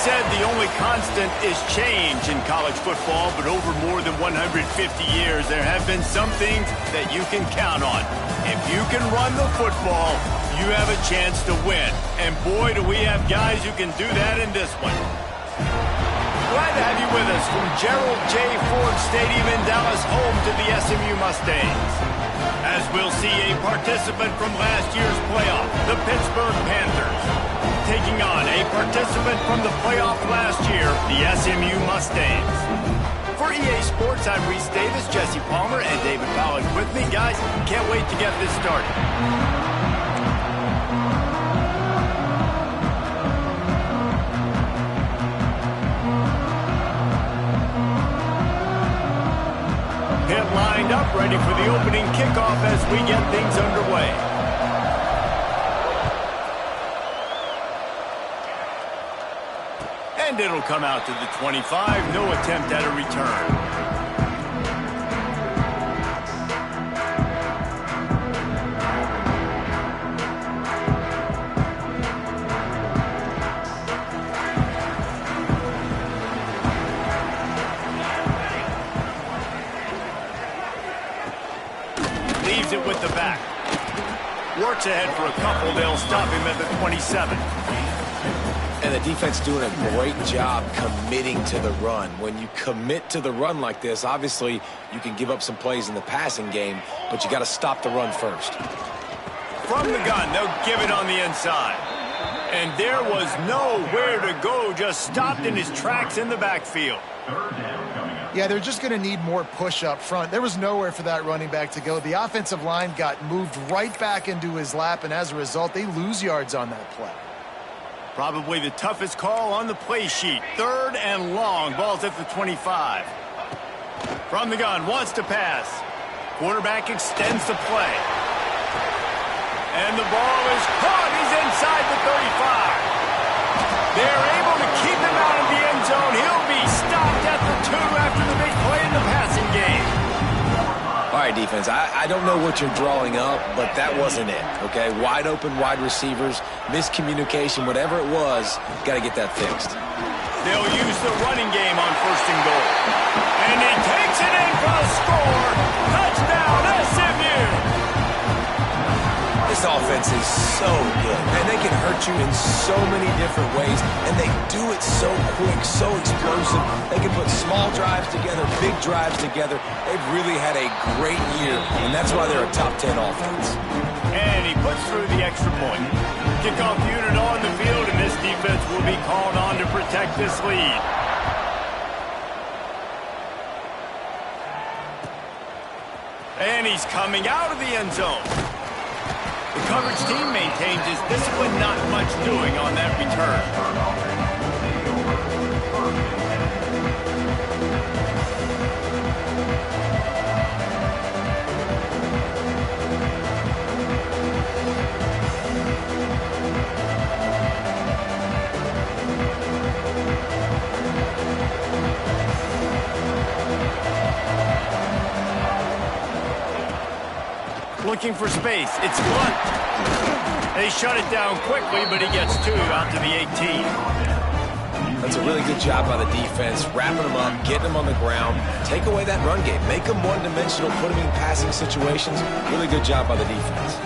said the only constant is change in college football, but over more than 150 years, there have been some things that you can count on. If you can run the football, you have a chance to win. And boy, do we have guys who can do that in this one. Glad to have you with us from Gerald J. Ford Stadium in Dallas, home to the SMU Mustangs. As we'll see a participant from last year's playoff, the Pittsburgh Panthers, taking on a participant from the playoff last year, the SMU Mustangs. For EA Sports, I'm Reese Davis, Jesse Palmer, and David Pollack with me. Guys, can't wait to get this started. Pit lined up, ready for the opening kickoff as we get things underway. And it'll come out to the 25. No attempt at a return. Leaves it with the back. Works ahead for a couple. They'll stop him at the 27. And the defense doing a great job committing to the run. When you commit to the run like this, obviously you can give up some plays in the passing game, but you got to stop the run first. From the gun, they'll give it on the inside. And there was nowhere to go, just stopped in his tracks in the backfield. Yeah, they're just going to need more push up front. There was nowhere for that running back to go. The offensive line got moved right back into his lap, and as a result, they lose yards on that play. Probably the toughest call on the play sheet. 3rd and long. Ball's at the 25. From the gun, wants to pass. Quarterback extends the play. And the ball is caught. He's inside the 35. They're able to keep him out of the end zone. He'll be stopped at the 2 after the big play in the passing game. All right, defense, I don't know what you're drawing up, but that wasn't it, okay? Wide open wide receivers, miscommunication, whatever it was, got to get that fixed. They'll use the running game on 1st and goal. And he takes it in for the score. Touchdown, SMU! This offense is so good, and they can hurt you in so many different ways, and they do it so quick, so explosive. They can put small drives together, big drives together. They've really had a great year, and that's why they're a top 10 offense. And he puts through the extra point. Kickoff unit on the field, and this defense will be called on to protect this lead. And he's coming out of the end zone. The coverage team maintains his discipline, not much doing on that return. Looking for space. It's Blunt. They shut it down quickly, but he gets 2 out to the 18. That's a really good job by the defense, wrapping them up, getting them on the ground, take away that run game, make them one-dimensional, put them in passing situations. Really good job by the defense.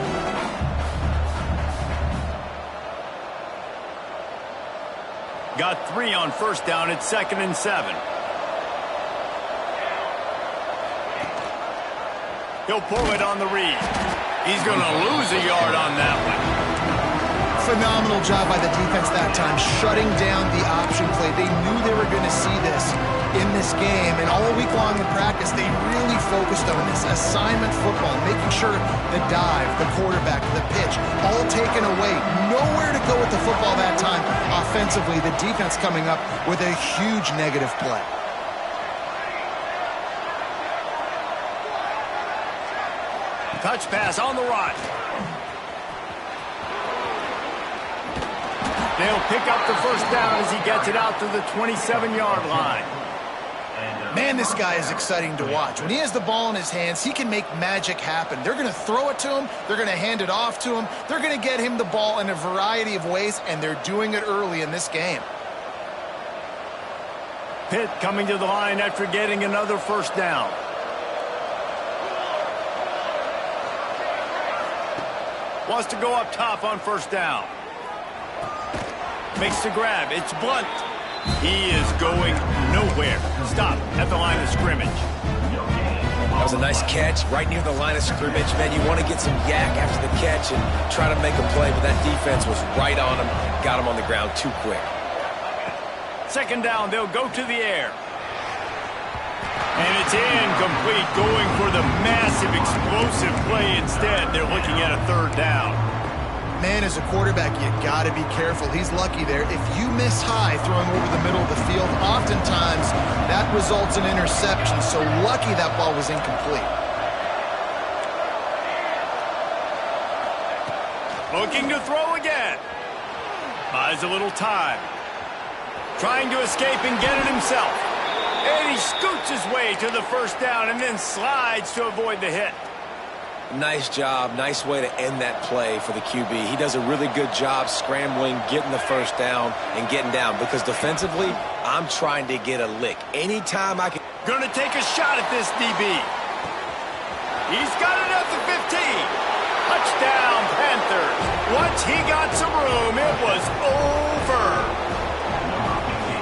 Got 3 on 1st down. It's 2nd and 7. He'll pull it on the read. He's going to lose a yard on that one. Phenomenal job by the defense that time, shutting down the option play. They knew they were going to see this in this game, and all week long in practice, they really focused on this assignment football, making sure the dive, the quarterback, the pitch, all taken away. Nowhere to go with the football that time. Offensively, the defense coming up with a huge negative play. Touch pass on the run. They'll pick up the 1st down as he gets it out to the 27-yard line. Man, this guy is exciting to watch. When he has the ball in his hands, he can make magic happen. They're going to throw it to him. They're going to hand it off to him. They're going to get him the ball in a variety of ways, and they're doing it early in this game. Pitt coming to the line after getting another first down. Wants to go up top on first down. Makes the grab. It's Blunt. He is going nowhere. Stop at the line of scrimmage. That was a nice catch right near the line of scrimmage. Man, you want to get some yak after the catch and try to make a play, but that defense was right on him. Got him on the ground too quick. Second down, they'll go to the air. And it's incomplete, going for the massive, explosive play instead. They're looking at a third down. Man, as a quarterback, you got to be careful. He's lucky there. If you miss high throwing over the middle of the field, oftentimes that results in interception. So lucky that ball was incomplete. Looking to throw again. Buys a little time. Trying to escape and get it himself. And he scoots his way to the first down and then slides to avoid the hit. Nice job. Nice way to end that play for the QB. He does a really good job scrambling, getting the first down, and getting down. Because defensively, I'm trying to get a lick. Anytime I can. Gonna take a shot at this DB. He's got it at the 15. Touchdown, Panthers. Once he got some room, it was over.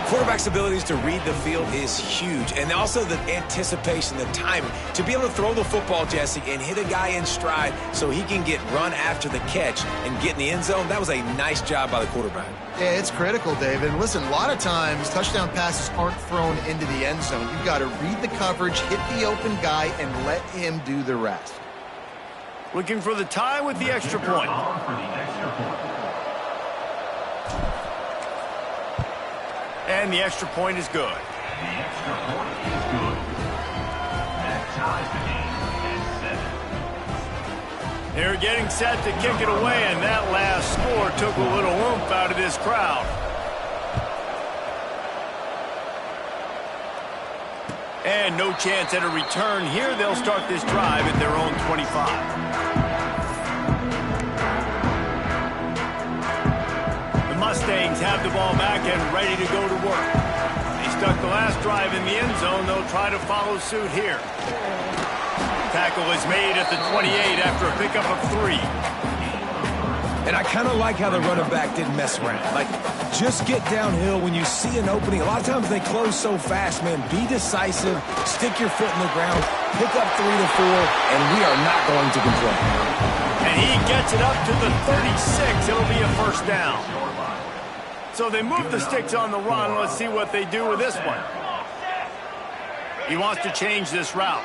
Quarterback's abilities to read the field is huge, and also the anticipation, the timing. To be able to throw the football, Jesse, and hit a guy in stride so he can get run after the catch and get in the end zone, that was a nice job by the quarterback. Yeah, it's critical, David. And listen, a lot of times touchdown passes aren't thrown into the end zone. You've got to read the coverage, hit the open guy, and let him do the rest. Looking for the tie with the extra point. And the extra point is good. The extra point is good. That ties the game at 7. They're getting set to kick it away, and that last score took a little oomph out of this crowd. And no chance at a return here. They'll start this drive at their own 25. Mustangs have the ball back and ready to go to work. They stuck the last drive in the end zone. They'll try to follow suit here. Tackle is made at the 28 after a pickup of 3. And I kind of like how the running back didn't mess around. Like, just get downhill when you see an opening. A lot of times they close so fast, man. Be decisive, stick your foot in the ground, pick up 3 to 4, and we are not going to complain. And he gets it up to the 36. It'll be a first down. So they move the sticks on the run. Let's see what they do with this one. He wants to change this route.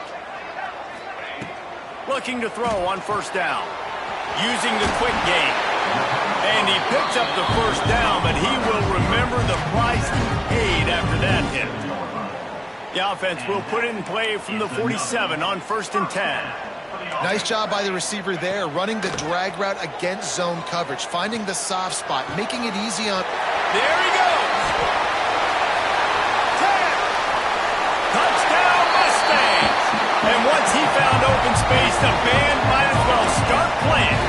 Looking to throw on first down. Using the quick game. And he picks up the first down, but he will remember the price he paid after that hit. The offense will put it in play from the 47 on 1st and 10. Nice job by the receiver there, running the drag route against zone coverage, finding the soft spot, making it easy on... There he goes! 10! Touchdown, Mustangs! And once he found open space, the band might as well start playing.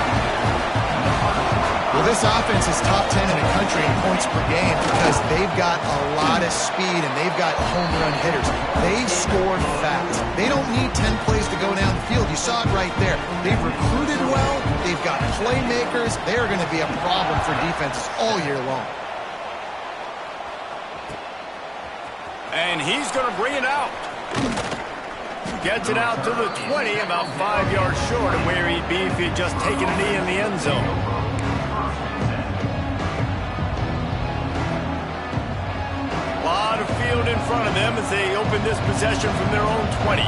Well, this offense is top 10 in the country in points per game because they've got a lot of speed and they've got home run hitters. They score fast. They don't need 10 plays to go down the field. You saw it right there. They've recruited well. They've got playmakers. They are going to be a problem for defenses all year long. And he's going to bring it out. Gets it out to the 20, about 5 yards short of where he'd be if he'd just taken a knee in the end zone. A lot of field in front of them as they open this possession from their own 20.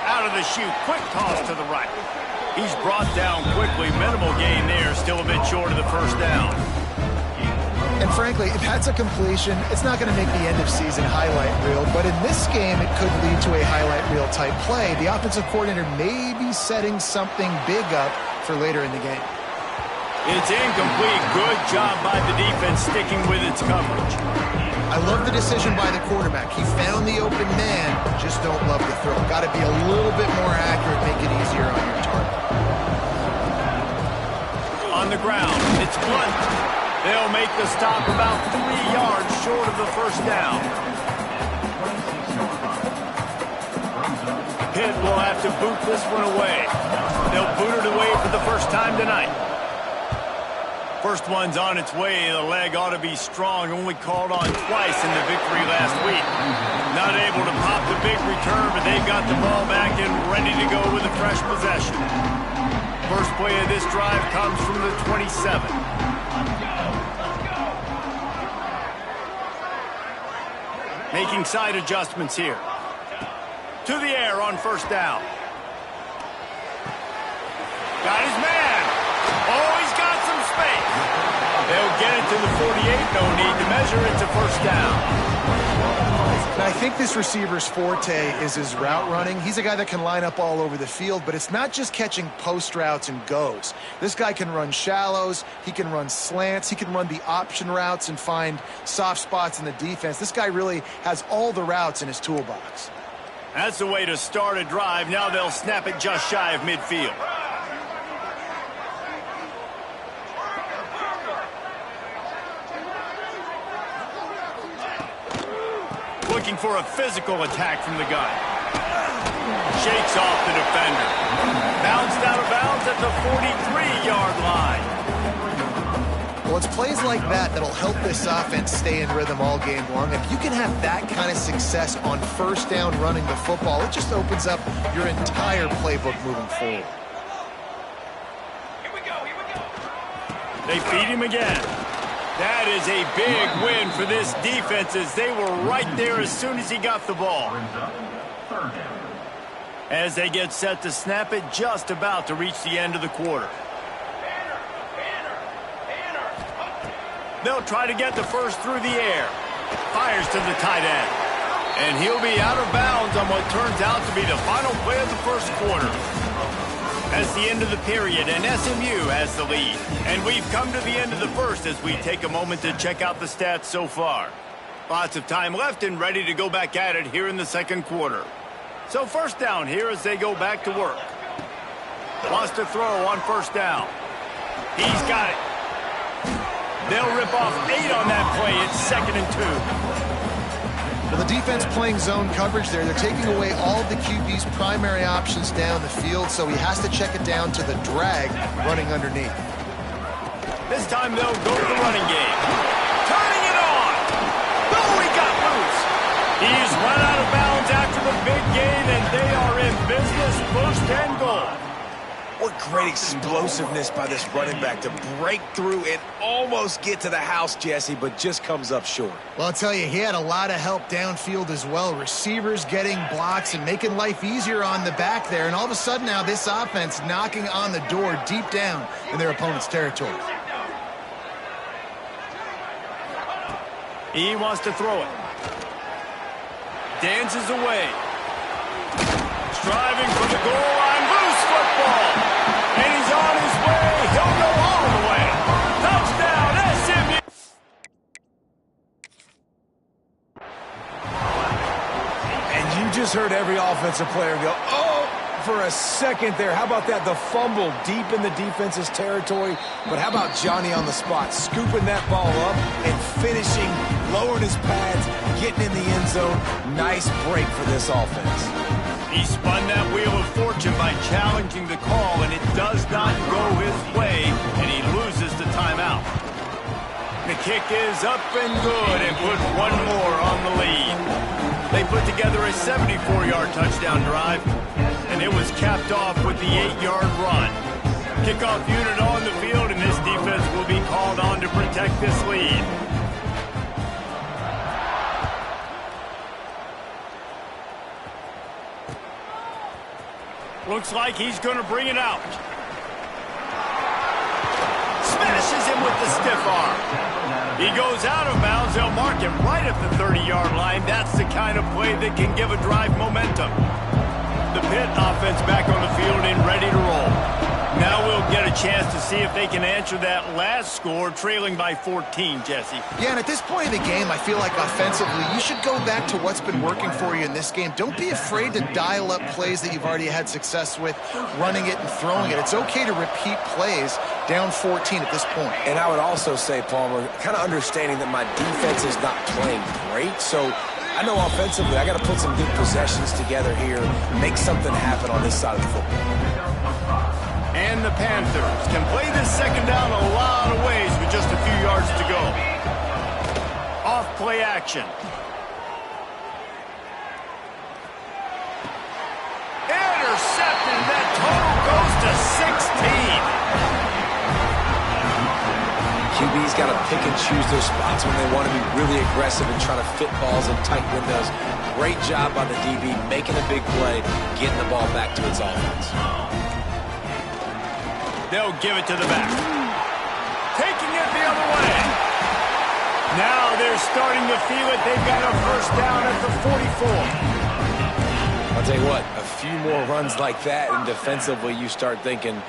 Out of the chute, quick toss to the right. He's brought down quickly. Minimal gain there, still a bit short of the first down. And frankly, if that's a completion, it's not going to make the end of season highlight reel. But in this game, it could lead to a highlight reel type play. The offensive coordinator may be setting something big up for later in the game. It's incomplete. Good job by the defense sticking with its coverage. I love the decision by the quarterback. He found the open man, just don't love the throw. Got to be a little bit more accurate, make it easier on your target. On the ground, it's Blunt. They'll make the stop about 3 yards short of the first down. Pitt will have to boot this one away. They'll boot it away for the first time tonight. First one's on its way. The leg ought to be strong. Only called on twice in the victory last week. Not able to pop the big return, but they've got the ball back and ready to go with a fresh possession. First play of this drive comes from the 27. Making side adjustments here. To the air on first down. Got his man. Oh, he's got some space. They'll get it to the 48. No need to measure. It's a first down. Now, I think this receiver's forte is his route running. He's a guy that can line up all over the field, but it's not just catching post routes and goes. This guy can run shallows. He can run slants. He can run the option routes and find soft spots in the defense. This guy really has all the routes in his toolbox. That's the way to start a drive. Now they'll snap it just shy of midfield. Looking for a physical attack from the guy. Shakes off the defender. Bounced out of bounds at the 43-yard line. Well, it's plays like that that'll help this offense stay in rhythm all game long. If you can have that kind of success on first down running the football, it just opens up your entire playbook moving forward. Here we go. They feed him again. That is a big win for this defense as they were right there as soon as he got the ball. As they get set to snap it, just about to reach the end of the quarter. They'll try to get the first through the air. Fires to the tight end. And he'll be out of bounds on what turns out to be the final play of the first quarter. That's the end of the period, and SMU has the lead. And we've come to the end of the first as we take a moment to check out the stats so far. Lots of time left and ready to go back at it here in the second quarter. So first down here as they go back to work. Wants to throw on first down. He's got it. They'll rip off 8 on that play. It's 2nd and 2. Well, the defense playing zone coverage there. They're taking away all of the QB's primary options down the field, so he has to check it down to the drag running underneath. This time they'll go to the running game. Turning it on. Oh, he got loose. He's run out of bounds after the big gain, and they are in business. First and goal. What great explosiveness by this running back to break through and almost get to the house, Jesse, but just comes up short. Well, I'll tell you, he had a lot of help downfield as well. Receivers getting blocks and making life easier on the back there. And all of a sudden now this offense knocking on the door deep down in their opponent's territory. He wants to throw it. Dances away. Striving for the goal line. Loose football. And he's on his way. He'll go all the way. Touchdown, SMU. And you just heard every offensive player go, oh, for a second there. How about that? The fumble deep in the defense's territory. But how about Johnny on the spot, scooping that ball up and finishing, lowering his pads, getting in the end zone. Nice break for this offense. He spun that wheel of fortune by challenging the call, and it does not go his way, and he loses the timeout. The kick is up and good and put one more on the lead. They put together a 74-yard touchdown drive, and it was capped off with the 8-yard run. Kickoff unit on the field, and this defense will be called on to protect this lead. Looks like he's going to bring it out. Smashes him with the stiff arm. He goes out of bounds. They'll mark him right at the 30-yard line. That's the kind of play that can give a drive momentum. The Pitt offense back on the field and ready to roll. Now we'll get a chance to see if they can answer that last score, trailing by 14, Jesse. Yeah, and at this point in the game, I feel like offensively, you should go back to what's been working for you in this game. Don't be afraid to dial up plays that you've already had success with, running it and throwing it. It's okay to repeat plays down 14 at this point. And I would also say, Palmer, kind of understanding that my defense is not playing great, so I know offensively I got to put some good possessions together here, make something happen on this side of the football. And the Panthers can play this second down a lot of ways with just a few yards to go. Off play action. Intercepted. That total goes to 16. QB's got to pick and choose their spots when they want to be really aggressive and try to fit balls in tight windows. Great job by the DB making a big play, getting the ball back to its offense. They'll give it to the back. Taking it the other way. Now they're starting to feel it. They've got a first down at the 44. I'll tell you what, a few more runs like that, and defensively you start thinking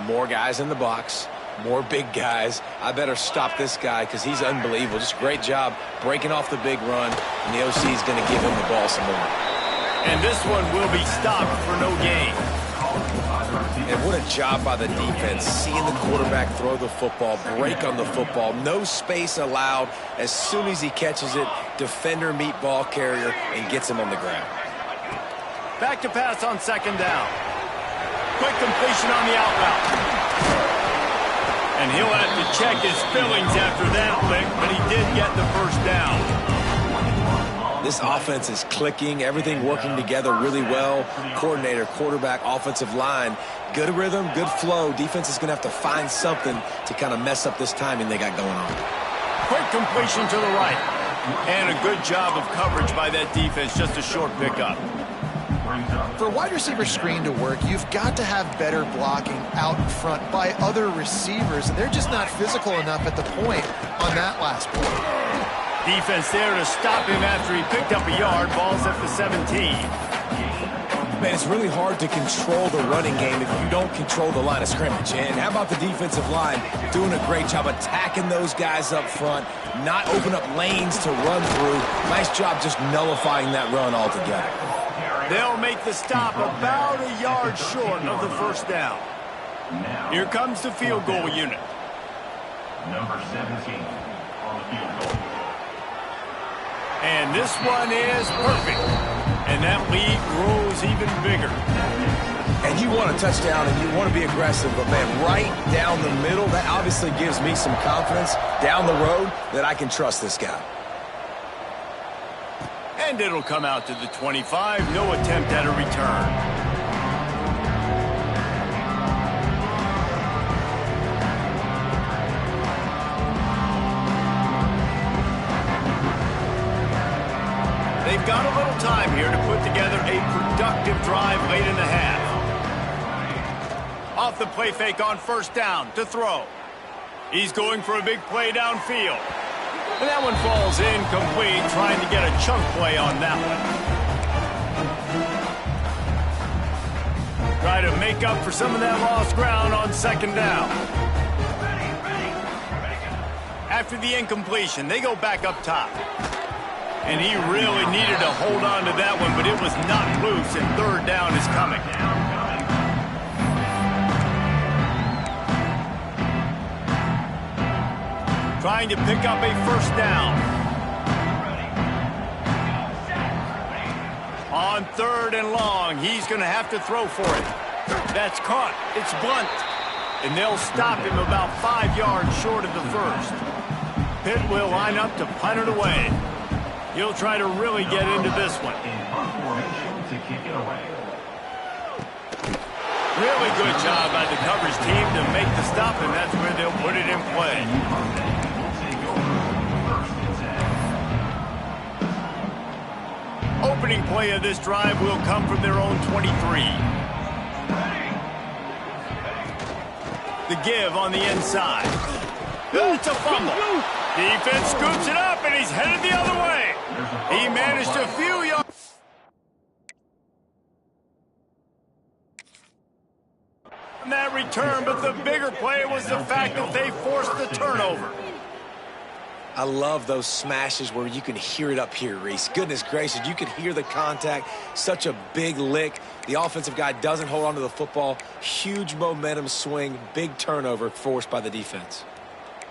more guys in the box, more big guys. I better stop this guy because he's unbelievable. Just a great job breaking off the big run, and the OC is going to give him the ball some more. And this one will be stopped for no gain. And what a job by the defense, seeing the quarterback throw the football, break on the football, no space allowed. As soon as he catches it, defender meet ball carrier and gets him on the ground. Back to pass on second down. Quick completion on the out route. And he'll have to check his fillings after that lick, but he did get the first down. This offense is clicking, everything working together really well. Coordinator, quarterback, offensive line, good rhythm, good flow. Defense is going to have to find something to kind of mess up this timing they got going on. Quick completion to the right. And a good job of coverage by that defense, just a short pickup. For a wide receiver screen to work, you've got to have better blocking out in front by other receivers, and they're just not physical enough at the point on that last play. Defense there to stop him after he picked up a yard. Ball's at the 17. Man, it's really hard to control the running game if you don't control the line of scrimmage. And how about the defensive line doing a great job attacking those guys up front, not open up lanes to run through. Nice job just nullifying that run altogether. They'll make the stop about a yard short of the first down. Here comes the field goal unit. Number 17 on the field goal. And this one is perfect. And that lead grows even bigger. And you want a touchdown and you want to be aggressive, but man, right down the middle, that obviously gives me some confidence down the road that I can trust this guy. And it'll come out to the 25. No attempt at a return. They've got a little time here to put together a productive drive late in the half. Off the play fake on first down to throw. He's going for a big play downfield. And that one falls incomplete, trying to get a chunk play on that one. Try to make up for some of that lost ground on second down. After the incompletion, they go back up top. And he really needed to hold on to that one, but it was not loose, and third down is coming. Trying to pick up a first down. On third and long, he's going to have to throw for it. That's caught. It's Blunt. And they'll stop him about 5 yards short of the first. Pitt will line up to punt it away. He'll try to really get into this one. Really good job by the coverage team to make the stop, and that's where they'll put it in play. Opening play of this drive will come from their own 23. The give on the inside. It's a fumble. Defense scoops it up, and he's headed the other way. He managed a few yards. On that return, but the bigger play was the fact that they forced the turnover. I love those smashes where you can hear it up here, Reese. Goodness gracious, you can hear the contact. Such a big lick. The offensive guy doesn't hold on to the football. Huge momentum swing, big turnover forced by the defense.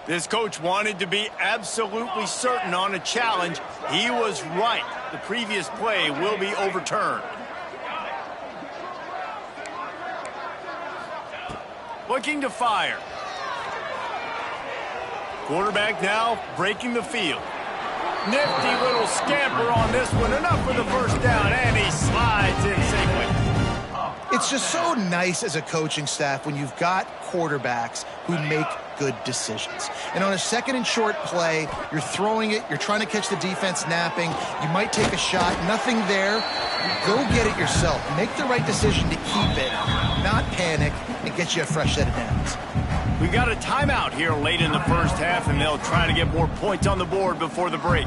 This coach wanted to be absolutely certain on a challenge. He was right. The previous play will be overturned. Looking to fire. Quarterback now breaking the field. Nifty little scamper on this one. Enough for the first down, and he slides in safely. It's just so nice as a coaching staff when you've got quarterbacks who make good decisions. And on a second and short play, you're throwing it, you're trying to catch the defense napping, you might take a shot, nothing there. Go get it yourself. Make the right decision to keep it, not panic, and get you a fresh set of downs. We got a timeout here late in the first half, and they'll try to get more points on the board before the break.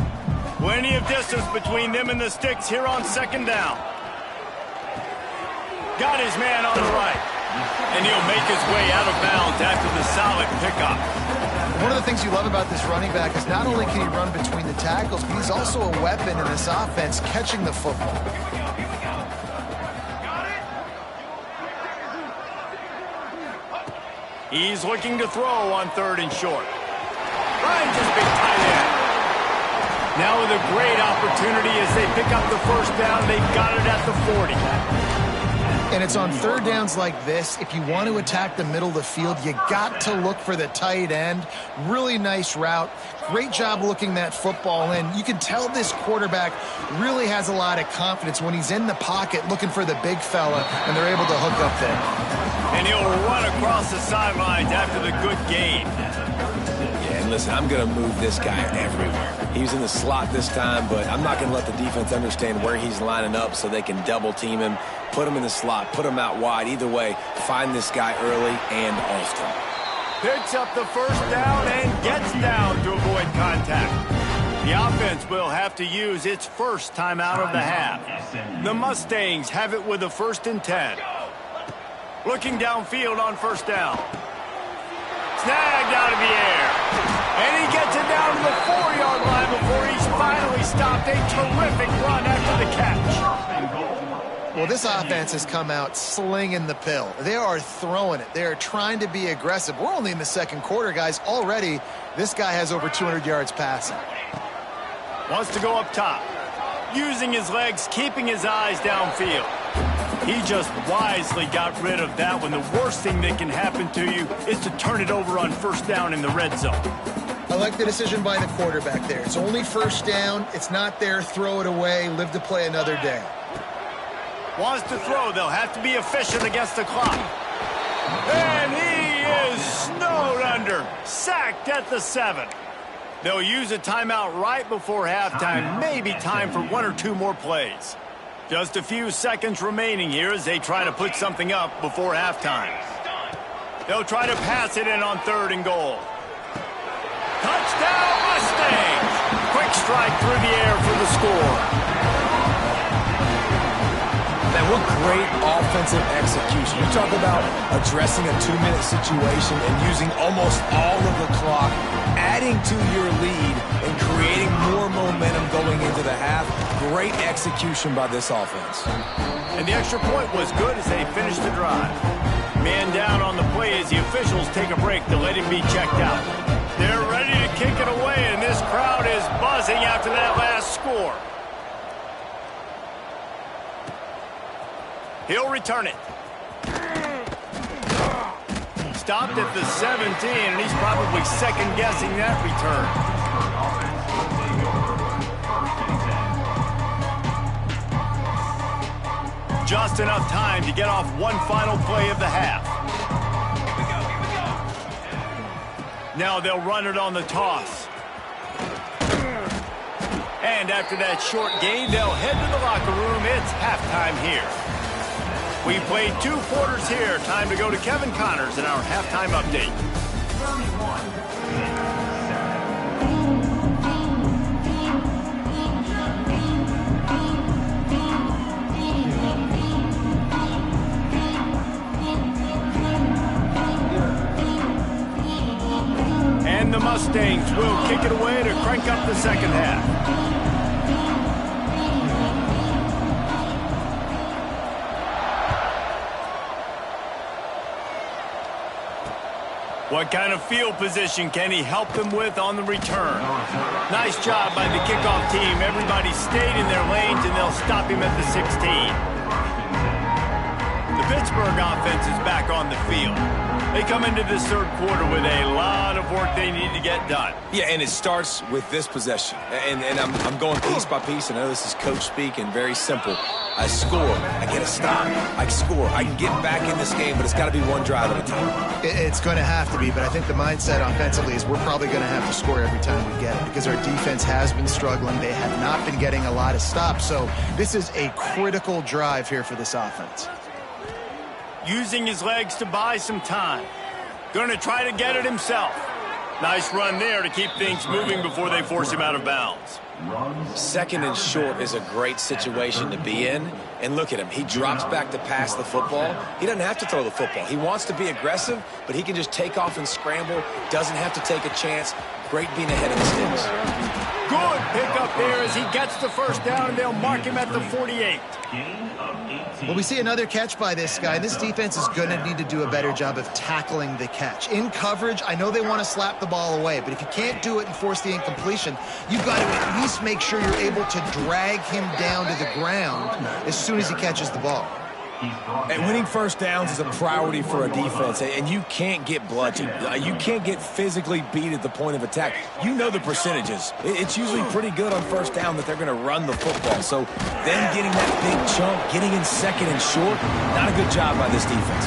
Plenty of distance between them and the sticks here on second down. Got his man on the right. And he'll make his way out of bounds after the solid pickup. One of the things you love about this running back is not only can he run between the tackles, but he's also a weapon in this offense catching the football. He's looking to throw on third and short. Ryan just big tight end. Now with a great opportunity as they pick up the first down. They've got it at the 40. And it's on third downs like this. If you want to attack the middle of the field, you got to look for the tight end. Really nice route. Great job looking that football in. You can tell this quarterback really has a lot of confidence when he's in the pocket looking for the big fella, and they're able to hook up there. And he'll run across the sidelines after the good gain. Yeah, and listen, I'm going to move this guy everywhere. He was in the slot this time, but I'm not going to let the defense understand where he's lining up so they can double team him, put him in the slot, put him out wide. Either way, find this guy early and often. Picks up the first down and gets down to avoid contact. The offense will have to use its first timeout of the half. The Mustangs have it with a 1st and 10. Looking downfield on first down. Snagged out of the air. And he gets it down to the 4-yard line before he's finally stopped. A terrific run after the catch. Well, this offense has come out slinging the pill. They are throwing it. They are trying to be aggressive. We're only in the second quarter, guys. Already, this guy has over 200 yards passing. Wants to go up top. Using his legs, keeping his eyes downfield. He just wisely got rid of that one. The worst thing that can happen to you is to turn it over on first down in the red zone. I like the decision by the quarterback there. It's only first down. It's not there. Throw it away. Live to play another day. Wants to throw. They'll have to be efficient against the clock. And he is snowed under. Sacked at the 7. They'll use a timeout right before halftime. Maybe time for 1 or 2 more plays. Just a few seconds remaining here as they try to put something up before halftime. They'll try to pass it in on 3rd and goal. Touchdown Mustangs! Quick strike through the air for the score. Man, what great offensive execution. You talk about addressing a 2-minute situation and using almost all of the clock, adding to your lead and creating more momentum going into the half. Great execution by this offense. And the extra point was good as they finished the drive. Man down on the play as the officials take a break to let him be checked out. They're ready to kick it away, and this crowd is buzzing after that last score. He'll return it. Stopped at the 17, and he's probably second-guessing that return. Just enough time to get off one final play of the half. Now they'll run it on the toss. And after that short gain, they'll head to the locker room. It's halftime here. We played 2 quarters here. Time to go to Kevin Connors in our halftime update. Mustangs will kick it away to crank up the second half. What kind of field position can he help them with on the return? Nice job by the kickoff team. Everybody stayed in their lanes, and they'll stop him at the 16. The Pittsburgh offense is back on the field. They come into this third quarter with a lot of work they need to get done. Yeah, and it starts with this possession. And I'm going piece by piece. I know this is coach speak and very simple. I score, I get a stop, I score, I can get back in this game, but it's got to be one drive at a time. It's going to have to be, but I think the mindset offensively is we're probably going to have to score every time we get it because our defense has been struggling. They have not been getting a lot of stops, so this is a critical drive here for this offense. Using his legs to buy some time. Going to try to get it himself. Nice run there to keep things moving before they force him out of bounds. Second and short is a great situation to be in. And look at him. He drops back to pass the football. He doesn't have to throw the football. He wants to be aggressive, but he can just take off and scramble. Doesn't have to take a chance. Great being ahead of the sticks. Good pickup there as he gets the first down, and they'll mark him at the 48. Well, we see another catch by this guy. This defense is going to need to do a better job of tackling the catch. In coverage, I know they want to slap the ball away, but if you can't do it and force the incompletion, you've got to at least make sure you're able to drag him down to the ground as soon as he catches the ball. And winning first downs is a priority for a defense, and you can't get bludgeoned. You can't get physically beat at the point of attack. You know the percentages. It's usually pretty good on first down that they're going to run the football. So them getting that big chunk, getting in second and short, not a good job by this defense.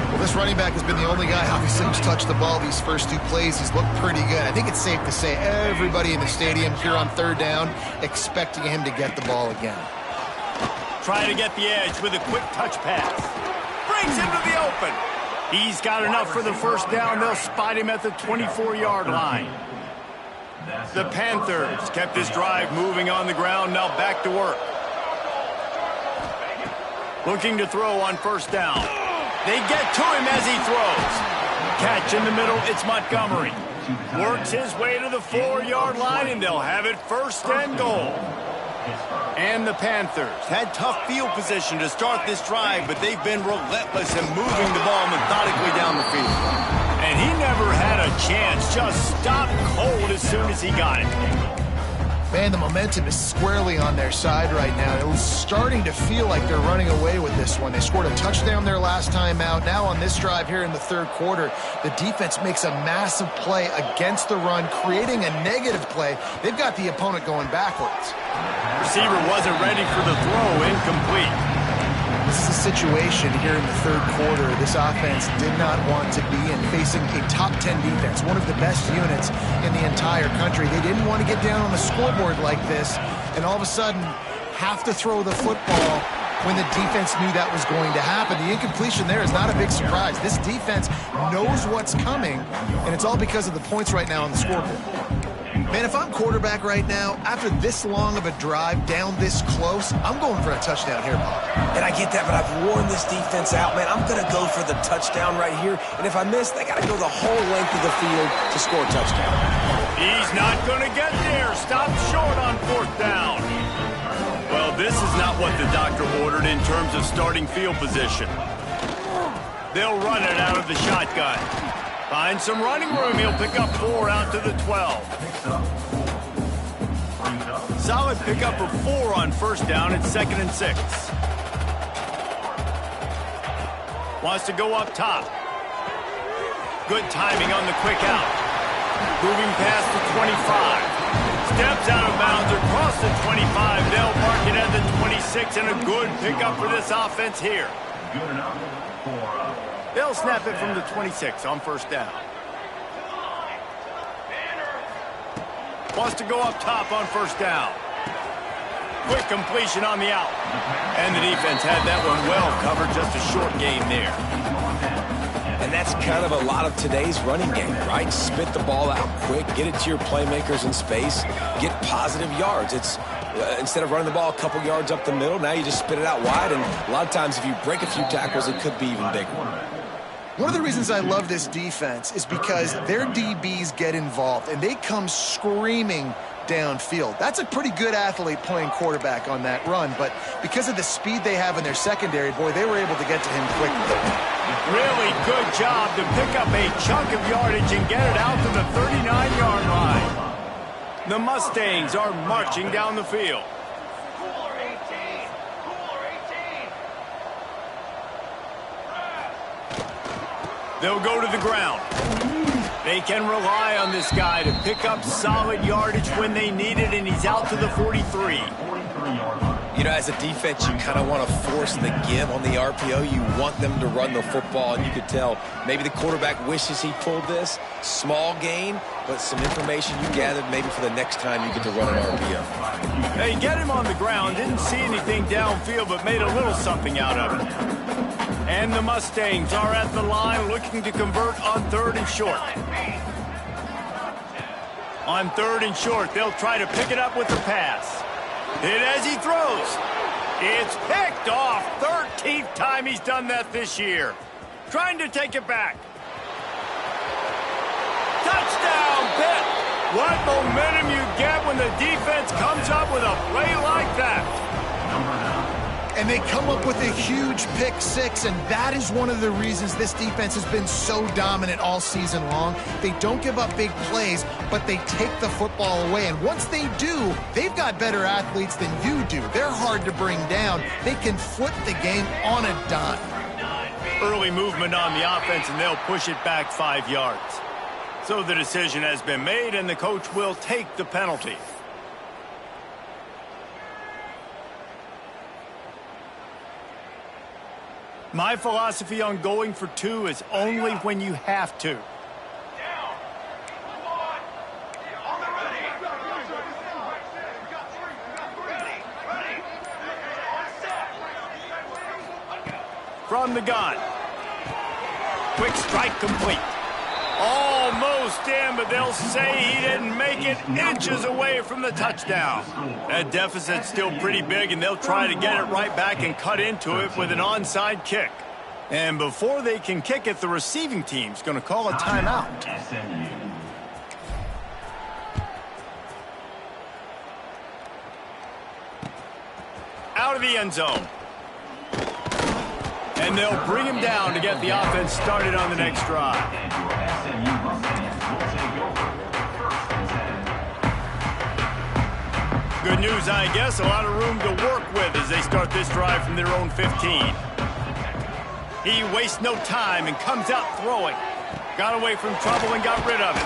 Well, this running back has been the only guy, obviously, who's touched the ball these first two plays. He's looked pretty good. I think it's safe to say everybody in the stadium here on third down expecting him to get the ball again. Trying to get the edge with a quick touch pass. Brings him to the open. He's got enough for the first down. They'll spot him at the 24-yard line. The Panthers kept this drive moving on the ground. Now back to work. Looking to throw on first down. They get to him as he throws. Catch in the middle. It's Montgomery. Works his way to the 4-yard line, and they'll have it first and goal. And the Panthers had tough field position to start this drive, but they've been relentless in moving the ball methodically down the field. And he never had a chance, just stopped cold as soon as he got it. Man, the momentum is squarely on their side right now. It was starting to feel like they're running away with this one. They scored a touchdown their last time out. Now on this drive here in the third quarter, the defense makes a massive play against the run, creating a negative play. They've got the opponent going backwards. Receiver wasn't ready for the throw, incomplete. This is a situation here in the third quarter this offense did not want to be in, facing a top 10 defense, one of the best units in the entire country. They didn't want to get down on the scoreboard like this and all of a sudden have to throw the football when the defense knew that was going to happen. The incompletion there is not a big surprise. This defense knows what's coming, and it's all because of the points right now on the scoreboard. Man, if I'm quarterback right now, after this long of a drive down this close, I'm going for a touchdown here, Bob. And I get that, but I've worn this defense out, man. I'm going to go for the touchdown right here. And if I miss, they got to go the whole length of the field to score a touchdown. He's not going to get there. Stop short on fourth down. Well, this is not what the doctor ordered in terms of starting field position. They'll run it out of the shotgun. Find some running room. He'll pick up 4 out to the 12. Solid pickup of 4 on first down. It's 2nd and 6. Wants to go up top. Good timing on the quick out. Moving past the 25. Steps out of bounds across the 25. They'll mark it at the 26, and a good pickup for this offense here. Good enough for They'll snap it from the 26 on first down. Wants to go up top on first down. Quick completion on the out. And the defense had that one well covered. Just a short game there. And that's kind of a lot of today's running game, right? Spit the ball out quick, get it to your playmakers in space, get positive yards. It's instead of running the ball a couple yards up the middle, now you just spit it out wide. And a lot of times if you break a few tackles, it could be even bigger. One of the reasons I love this defense is because their DBs get involved, and they come screaming downfield. That's a pretty good athlete playing quarterback on that run, but because of the speed they have in their secondary, boy, they were able to get to him quickly. Really good job to pick up a chunk of yardage and get it out to the 39-yard line. The Mustangs are marching down the field. They'll go to the ground. They can rely on this guy to pick up solid yardage when they need it, and he's out to the 43. You know, as a defense, you kind of want to force the give on the RPO. You want them to run the football, and you could tell maybe the quarterback wishes he pulled this. Small gain, but some information you gathered maybe for the next time you get to run an RPO. They get him on the ground, didn't see anything downfield, but made a little something out of it. And the Mustangs are at the line looking to convert on 3rd and short. On 3rd and short, they'll try to pick it up with the pass. Hit as he throws. It's picked off. 13th time he's done that this year. Trying to take it back. Touchdown, Pitt. What momentum you get when the defense comes up with a play like that. And they come up with a huge pick six, and that is one of the reasons this defense has been so dominant all season long. They don't give up big plays, but they take the football away. And once they do, they've got better athletes than you do. They're hard to bring down. They can flip the game on a dime. Early movement on the offense, and they'll push it back 5 yards. So the decision has been made, and the coach will take the penalty. My philosophy on going for 2 is only when you have to. From the gun. Quick strike complete. Almost in, but they'll say he didn't make it, inches away from the touchdown. That deficit's still pretty big, and they'll try to get it right back and cut into it with an onside kick. And before they can kick it, the receiving team's going to call a timeout. Out of the end zone. And they'll bring him down to get the offense started on the next drive. Good news, I guess. A lot of room to work with as they start this drive from their own 15. He wastes no time and comes out throwing. Got away from trouble and got rid of it.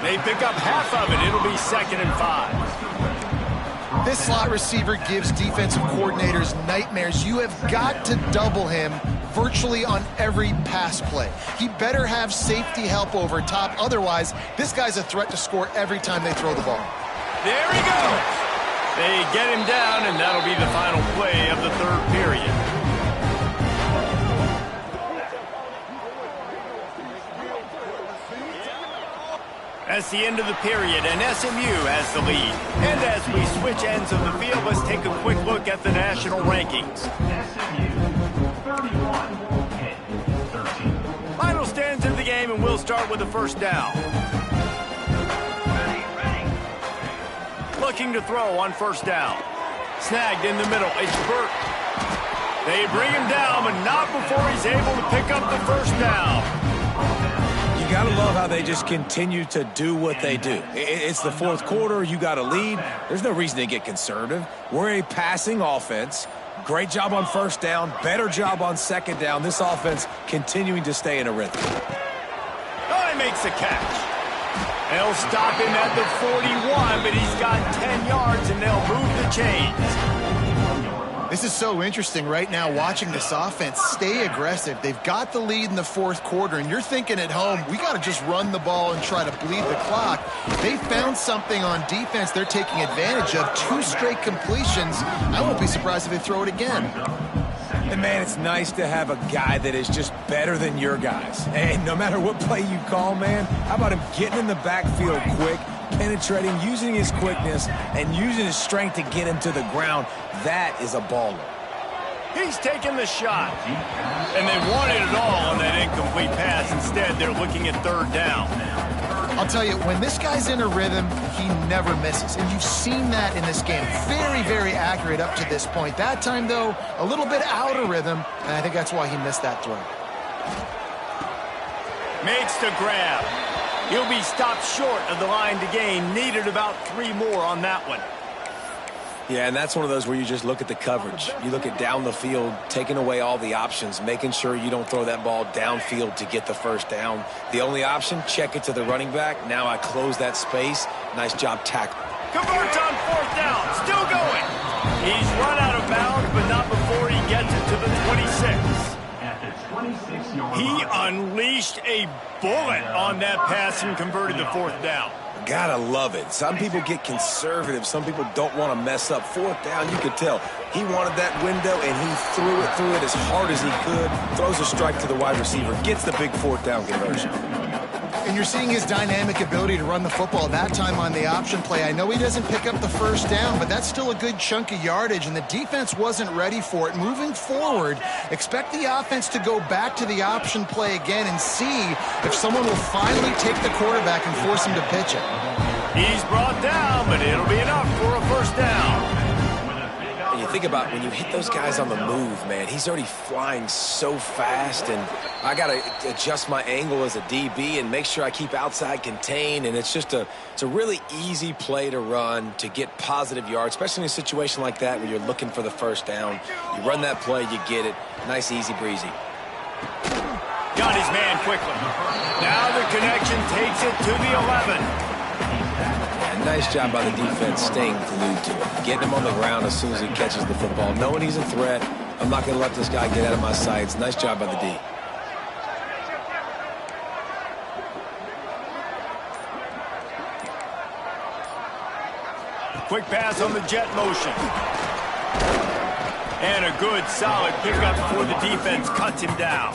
They pick up half of it. It'll be 2nd and 5. This slot receiver gives defensive coordinators nightmares. You have got to double him virtually on every pass play. He better have safety help over top. Otherwise, this guy's a threat to score every time they throw the ball. There he goes. They get him down, and that'll be the final play of the 3rd period. That's the end of the period, and SMU has the lead. And as we switch ends of the field, let's take a quick look at the national rankings. SMU 31, Pitt 13. Final stands of the game, and we'll start with the first down. Looking to throw on first down. Snagged in the middle. It's Burt. They bring him down, but not before he's able to pick up the first down. You got to love how they just continue to do what they do. It's the 4th quarter. You got a lead. There's no reason to get conservative. We're a passing offense. Great job on first down. Better job on second down. This offense continuing to stay in a rhythm. Oh, he makes a catch. They'll stop him at the 41, but he's got 10 yards, and they'll move the chains. This is so interesting right now watching this offense stay aggressive. They've got the lead in the 4th quarter, and you're thinking at home, we got to just run the ball and try to bleed the clock. They found something on defense they're taking advantage of. 2 straight completions. I won't be surprised if they throw it again. And, man, it's nice to have a guy that is just better than your guys. And no matter what play you call, man, how about him getting in the backfield quick, penetrating, using his quickness, and using his strength to get him to the ground? That is a baller. He's taking the shot. And they wanted it all on that incomplete pass. Instead, they're looking at third down. I'll tell you, when this guy's in a rhythm, he never misses. And you've seen that in this game. Very, very accurate up to this point. That time, though, a little bit out of rhythm, and I think that's why he missed that throw. Makes the grab. He'll be stopped short of the line to gain. Needed about 3 more on that one. Yeah, and that's one of those where you just look at the coverage. You look at down the field, taking away all the options, making sure you don't throw that ball downfield to get the first down. The only option, check it to the running back. Now I close that space. Nice job tackling. Converts on fourth down. Still going. He's run out of bounds, but not before he gets it to the 26. At the 26-yard He line. unleashed a bullet on that pass and converted the fourth down. Gotta love it. Some people get conservative. Some people don't want to mess up. Fourth down, you could tell. He wanted that window, and he threw it as hard as he could. Throws a strike to the wide receiver. Gets the big fourth down conversion. And you're seeing his dynamic ability to run the football that time on the option play. I know he doesn't pick up the first down, but that's still a good chunk of yardage, and the defense wasn't ready for it. Moving forward, expect the offense to go back to the option play again and see if someone will finally take the quarterback and force him to pitch it. He's brought down, but it'll be enough for a first down. And you think about when you hit those guys on the move, man, he's already flying so fast, and I got to adjust my angle as a DB and make sure I keep outside contained, and it's a really easy play to run to get positive yards, especially in a situation like that where you're looking for the first down. You run that play, you get it. Nice, easy breezy. Got his man quickly. Now the connection takes it to the 11. Nice job by the defense staying glued to it. Getting him on the ground as soon as he catches the football. Knowing he's a threat, I'm not going to let this guy get out of my sights. Nice job by the D. Quick pass on the jet motion. And a good, solid pickup before the defense cuts him down.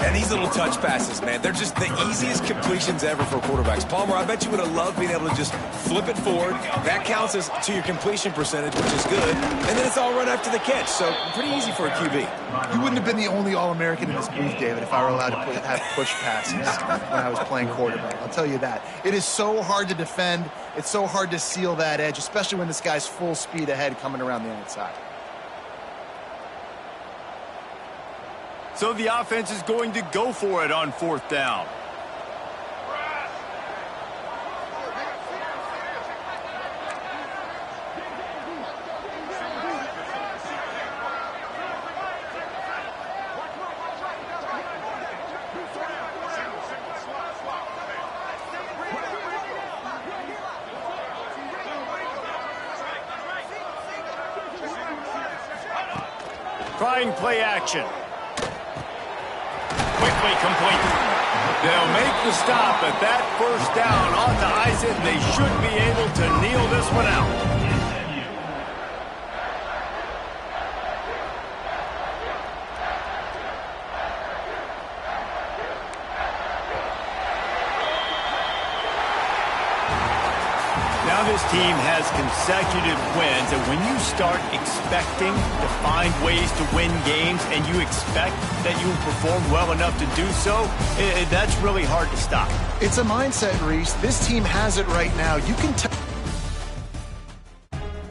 And these little touch passes, man, they're just the easiest completions ever for quarterbacks. Palmer, I bet you would have loved being able to just flip it forward. That counts as to your completion percentage, which is good. And then it's all run after the catch, so pretty easy for a QB. You wouldn't have been the only All-American in this booth, David, if I were allowed to have push passes when I was playing quarterback. I'll tell you that. It is so hard to defend. It's so hard to seal that edge, especially when this guy's full speed ahead coming around the outside. So the offense is going to go for it on fourth down. Trying play action. Quickly complete. They'll make the stop, but that first down ought to ice it. They should be able to kneel this one out. Now this team has consecutive wins, and when you start expecting to find ways to win games and you expect that you will perform well enough to do so, that's really hard to stop. It's a mindset, Reese. This team has it right now. You can tell.